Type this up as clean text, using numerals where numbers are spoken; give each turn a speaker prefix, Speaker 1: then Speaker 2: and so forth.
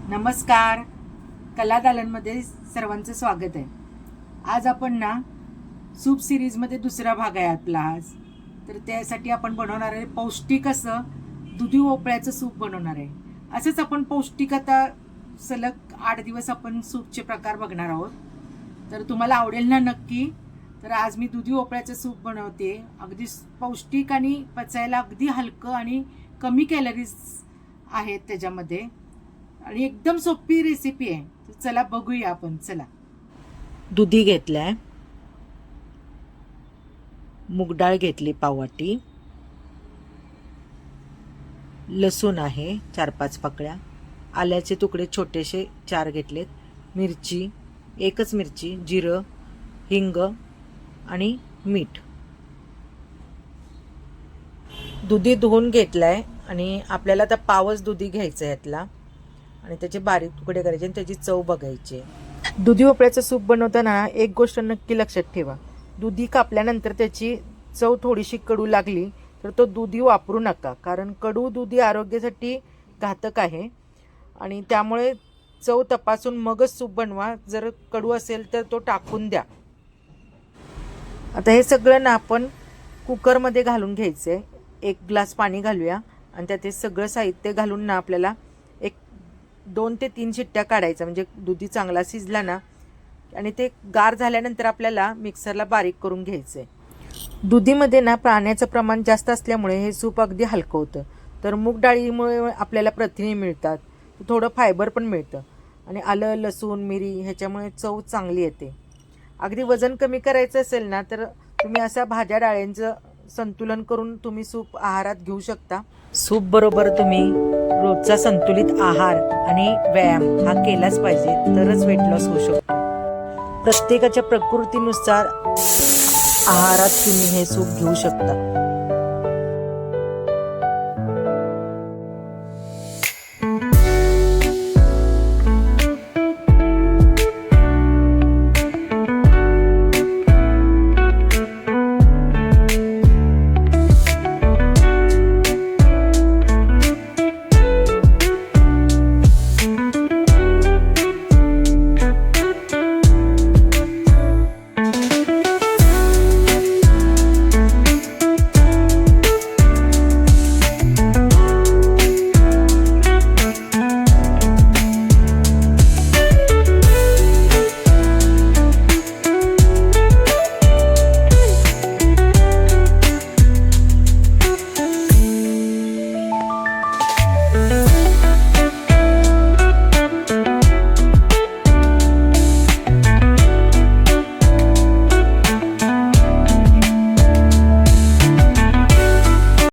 Speaker 1: नमस्कार. कला दालनमध्ये सर्वांचं स्वागत आहे. आज आपण ना सूप सिरीजमध्ये दुसरा भाग आहे आपला आज. तर त्यासाठी आपण बनवणार आहे पौष्टिक असं दुधी भोपळ्याचं सूप बनवणार आहे. असंच आपण पौष्टिक आता सलग 8 दिवस आपण सूपचे प्रकार बघणार आहोत. तर तुम्हाला आवडेल ना नक्की. तर आज मी दुधी भोपळ्याचं सूप बनवते. अगदी पौष्टिक आणि पचायला अगदी हलकं आणि कमी कॅलरीज आहेत त्याच्यामध्ये आणि एकदम सोपी रेसिपी आहे. तर चला बघूया आपण. चला, दुधी घेतलाय, मूगडाळ घेतली पाववाटी, लसूण आहे 4-5 पाकळ्या, आल्याचे तुकडे छोटेसे 4 घेतलेत, मिरची एकच मिरची, जिरं, हिंग आणि मीठ. दुधी धुवून घेतलाय आणि आपल्याला आता पावच दुधी घ्यायचं आहे यातला आणि त्याचे बारीक तुकडे करायचे आणि त्याची चव बघायची. दुधी भोपळ्याचं सूप बनवताना एक गोष्ट नक्की लक्षात ठेवा. दुधी कापल्यानंतर त्याची चव थोडीशी कडू लागली तर तो दुधी वापरू नका, कारण कडू दुधी आरोग्यासाठी घातक आहे आणि त्यामुळे चव तपासून मगच सूप बनवा. जर कडू असेल तर तो टाकून द्या. आता हे सगळं ना आपण कुकरमध्ये घालून घ्यायचं आहे. 1 ग्लास पाणी घालूया आणि त्यात हे सगळं साहित्य घालून ना आपल्याला 2 ते 3 शिट्ट्या काढायचा, म्हणजे दुधी चांगला शिजला ना आणि ते गार झाल्यानंतर आपल्याला मिक्सरला बारीक करून घ्यायचं आहे. दुधीमध्ये ना पाण्याचं प्रमाण जास्त असल्यामुळे हे सूप अगदी हलकं होतं. तर मूग डाळीमुळे आपल्याला प्रथिने मिळतात, थोडं फायबर पण मिळतं आणि आलं, लसूण, मिरी ह्याच्यामुळे चव चांगली येते. अगदी वजन कमी करायचं असेल ना तर तुम्ही अशा भाज्या डाळ्यांचं संतुलन करून तुम्ही सूप आहारात घेऊ शकता. सूप बरोबर तुम्ही रोजचा संतुलित आहार आणि व्यायाम हा केलाच पाहिजे, तरच वेट लॉस होऊ शकतो. प्रत्येकाच्या प्रकृतीनुसार आहारात तुम्ही हे सूप घेऊ शकता.